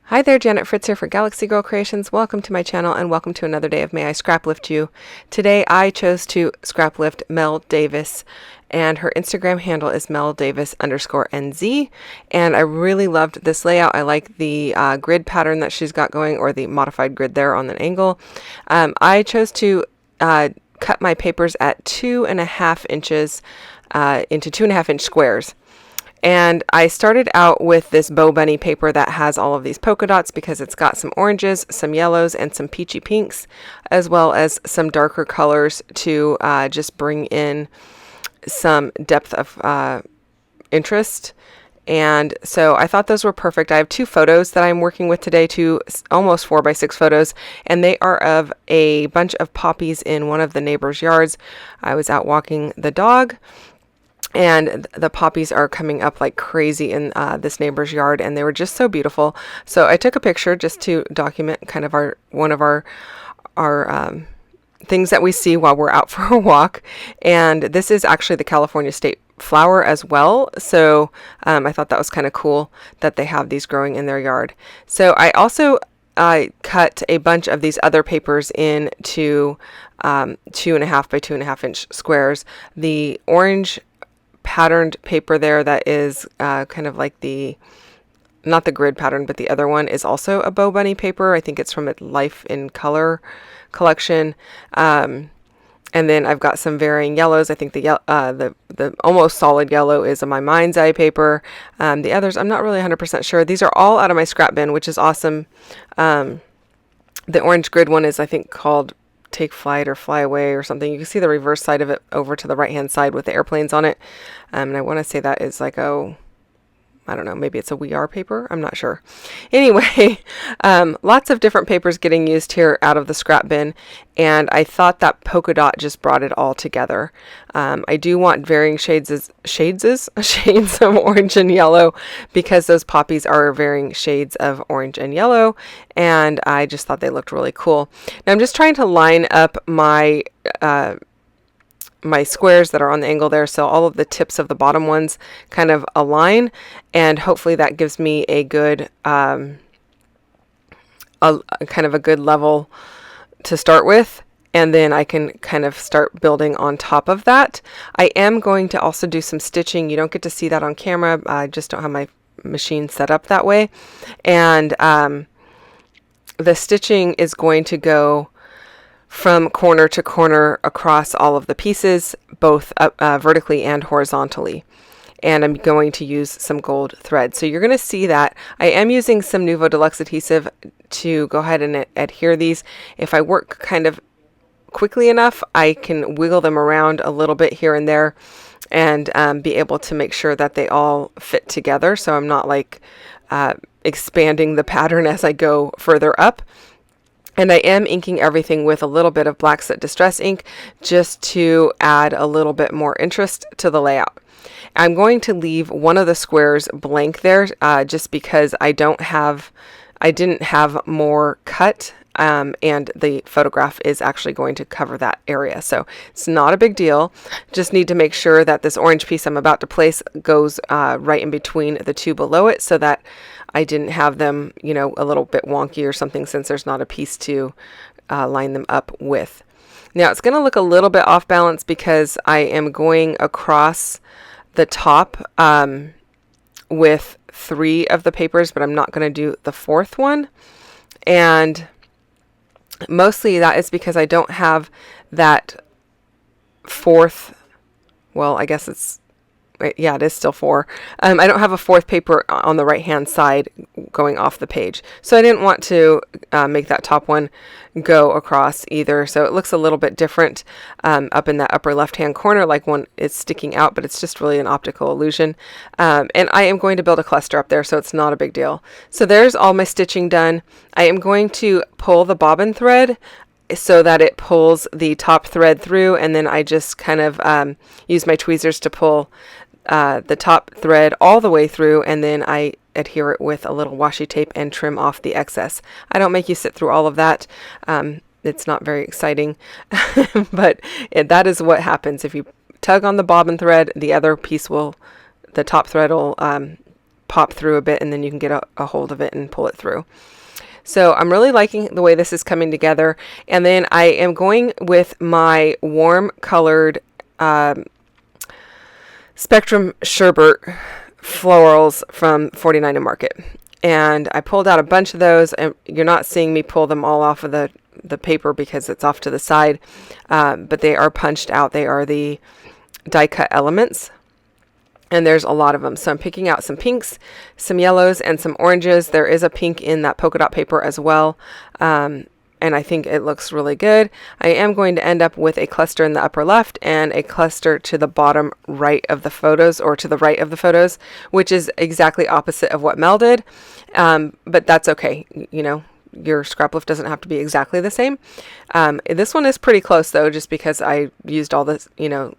Hi there, Janet Fritz here for Galaxy Girl Creations. Welcome to my channel and welcome to another day of May I Scraplift You. Today I chose to scraplift Mel Davis, and her Instagram handle is meldavis_NZ, and I really loved this layout. I like the grid pattern that she's got going, or the modified grid there on an angle. I chose to cut my papers at 2.5 inches into 2.5 inch squares. And I started out with this Bow Bunny paper that has all of these polka dots because it's got some oranges, some yellows, and some peachy pinks, as well as some darker colors to just bring in some depth of interest. And so I thought those were perfect. I have two photos that I'm working with today, two almost 4x6 photos, and they are of a bunch of poppies in one of the neighbors' yards. I was out walking the dog, and the poppies are coming up like crazy in this neighbor's yard, and they were just so beautiful. So I took a picture just to document kind of one of our things that we see while we're out for a walk. And this is actually the California state flower as well. So I thought that was kind of cool that they have these growing in their yard. So I also cut a bunch of these other papers into 2.5 by 2.5 inch squares. The orange patterned paper there that is kind of like not the grid pattern, but the other one is also a Bow Bunny paper. I think it's from a Life in Color collection. And then I've got some varying yellows. I think the almost solid yellow is my Mind's Eye paper. The others, I'm not really 100% sure. These are all out of my scrap bin, which is awesome. The orange grid one is, I think, called Take Flight or Fly Away or something. You can see the reverse side of it over to the right hand side with the airplanes on it. And I want to say that is like I don't know, maybe it's a We Are paper. I'm not sure. Anyway, lots of different papers getting used here out of the scrap bin, and I thought that polka dot just brought it all together. I do want varying shades of orange and yellow, because those poppies are varying shades of orange and yellow, and I just thought they looked really cool. Now I'm just trying to line up my squares that are on the angle there, so all of the tips of the bottom ones kind of align, and hopefully that gives me a good kind of a good level to start with, and then I can kind of start building on top of that. I am going to also do some stitching. You don't get to see that on camera. I just don't have my machine set up that way, and the stitching is going to go from corner to corner across all of the pieces, both vertically and horizontally. And I'm going to use some gold thread. So you're going to see that I am using some Nuvo Deluxe adhesive to go ahead and adhere these. If I work kind of quickly enough, I can wiggle them around a little bit here and there, and be able to make sure that they all fit together. So I'm not like expanding the pattern as I go further up. And I am inking everything with a little bit of Black Set Distress ink, just to add a little bit more interest to the layout. I'm going to leave one of the squares blank there, just because I didn't have more cut, and the photograph is actually going to cover that area. So it's not a big deal. Just need to make sure that this orange piece I'm about to place goes right in between the two below it, so that I didn't have them, a little bit wonky or something, since there's not a piece to line them up with. Now it's going to look a little bit off balance because I am going across the top with 3 of the papers, but I'm not going to do the 4th one. And mostly that is because I don't have that 4th, well, I guess it is still 4. I don't have a 4th paper on the right hand side going off the page, so I didn't want to make that top one go across either. So it looks a little bit different up in that upper left hand corner, like one is sticking out, but it's just really an optical illusion. And I am going to build a cluster up there, so it's not a big deal. So there's all my stitching done. I am going to pull the bobbin thread so that it pulls the top thread through, and then I just kind of use my tweezers to pull the top thread all the way through, and then I adhere it with a little washi tape and trim off the excess. I don't make you sit through all of that. It's not very exciting, but that is what happens. If you tug on the bobbin thread, the top thread will pop through a bit, and then you can get a hold of it and pull it through. So I'm really liking the way this is coming together. And then I am going with my warm colored Spectrum Sherbet florals from 49 and Market. And I pulled out a bunch of those, and you're not seeing me pull them all off of the paper because it's off to the side, but they are punched out. They are the die cut elements, and there's a lot of them. So I'm picking out some pinks, some yellows, and some oranges. There is a pink in that polka dot paper as well, and I think it looks really good. I am going to end up with a cluster in the upper left and a cluster to the bottom right of the photos, or to the right of the photos, which is exactly opposite of what Mel did, but that's okay. You know, your scraplift doesn't have to be exactly the same. This one is pretty close though, just because I used all this, you know,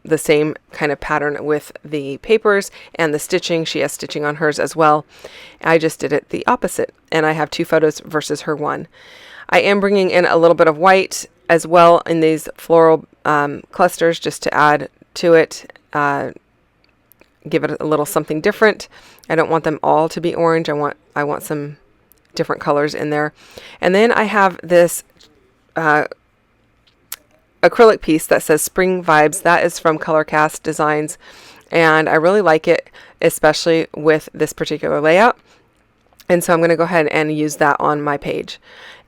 the same kind of pattern with the papers and the stitching. She has stitching on hers as well. I just did it the opposite, and I have 2 photos versus her 1. I am bringing in a little bit of white as well in these floral clusters, just to add to it, give it a little something different. I don't want them all to be orange. I want some different colors in there. And then I have this acrylic piece that says Spring Vibes. That is from Colorcast Designs, and I really like it, especially with this particular layout. And so I'm going to go ahead and use that on my page.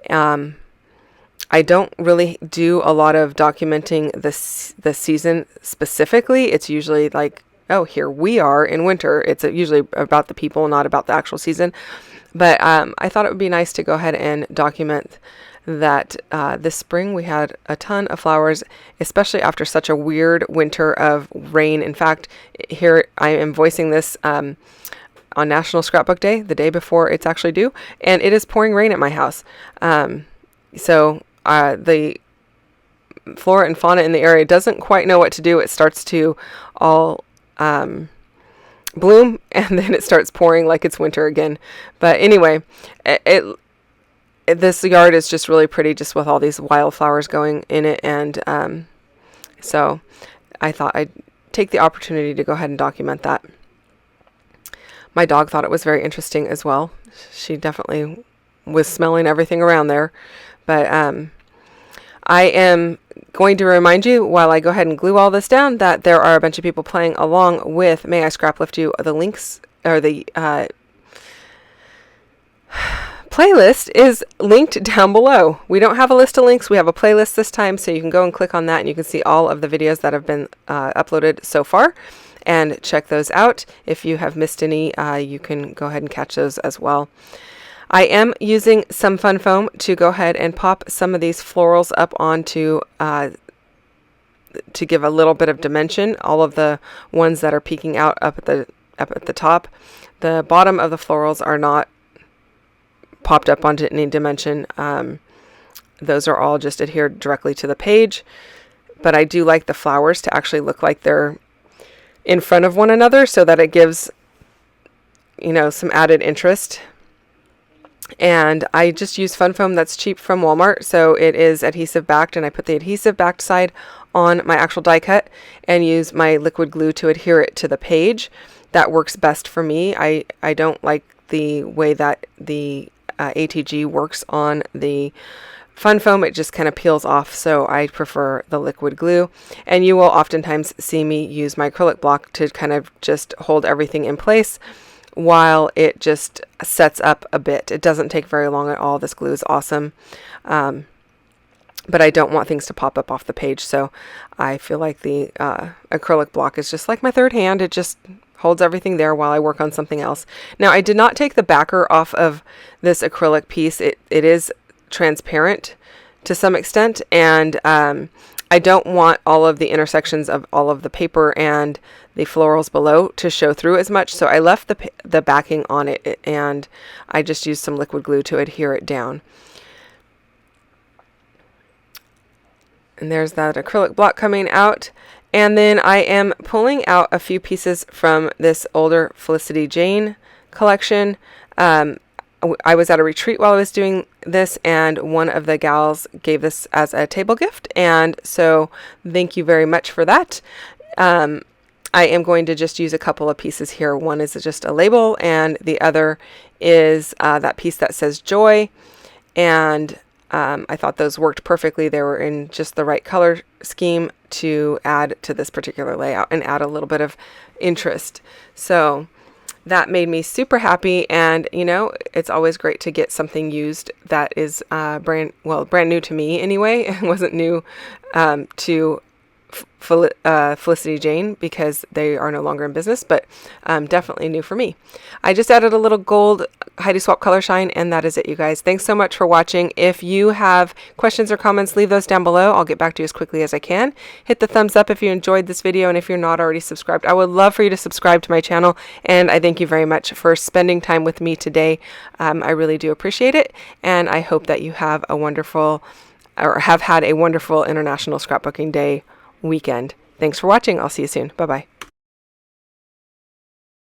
I don't really do a lot of documenting the season specifically. It's usually like, oh, here we are in winter. It's usually about the people, not about the actual season. But I thought it would be nice to go ahead and document that this spring we had a ton of flowers, especially after such a weird winter of rain. In fact, here I am voicing this on National Scrapbook Day, the day before it's actually due, and it is pouring rain at my house. So the flora and fauna in the area doesn't quite know what to do. It starts to all bloom, and then it starts pouring like it's winter again. But anyway, this yard is just really pretty, just with all these wildflowers going in it, and so I thought I'd take the opportunity to go ahead and document that. My dog thought it was very interesting as well. She definitely was smelling everything around there. But I am going to remind you, while I go ahead and glue all this down, that there are a bunch of people playing along with May I Scraplift You. The links, or the playlist is linked down below. We don't have a list of links. We have a playlist this time, so you can go and click on that, and you can see all of the videos that have been uploaded so far, and check those out. If you have missed any, you can go ahead and catch those as well. I am using some fun foam to go ahead and pop some of these florals up onto to give a little bit of dimension. All of the ones that are peeking out up at the top. The bottom of the florals are not popped up onto any dimension. Those are all just adhered directly to the page. But I do like the flowers to actually look like they're in front of one another, so that it gives, you know, some added interest. And I just use fun foam that's cheap from Walmart, so it is adhesive backed, and I put the adhesive backed side on my actual die cut and use my liquid glue to adhere it to the page. That works best for me. I don't like the way that the ATG works on the fun foam. It just kind of peels off, so I prefer the liquid glue. And you will oftentimes see me use my acrylic block to kind of just hold everything in place while it just sets up a bit. It doesn't take very long at all. This glue is awesome. But I don't want things to pop up off the page, so I feel like the acrylic block is just like my third hand. It just holds everything there while I work on something else. Now, I did not take the backer off of this acrylic piece. It is transparent to some extent, and I don't want all of the intersections of all of the paper and the florals below to show through as much, so I left the backing on it, and I just used some liquid glue to adhere it down. And there's that acrylic block coming out. And then I am pulling out a few pieces from this older Felicity Jane collection. I was at a retreat while I was doing this, and one of the gals gave this as a table gift, and so thank you very much for that. I am going to just use a couple of pieces here. One is just a label, and the other is that piece that says joy. And I thought those worked perfectly. They were in just the right color scheme to add to this particular layout and add a little bit of interest. So that made me super happy. And you know, it's always great to get something used that is brand new to me anyway. It wasn't new to Felicity Jane, because they are no longer in business, but definitely new for me. I just added a little gold Heidi Swap color shine, and that is it, you guys. Thanks so much for watching. If you have questions or comments, leave those down below. I'll get back to you as quickly as I can. Hit the thumbs up if you enjoyed this video, and if you're not already subscribed, I would love for you to subscribe to my channel, and I thank you very much for spending time with me today. I really do appreciate it, and I hope that you have a wonderful, or have had a wonderful International Scrapbooking Day weekend. Thanks for watching. I'll see you soon. Bye-bye.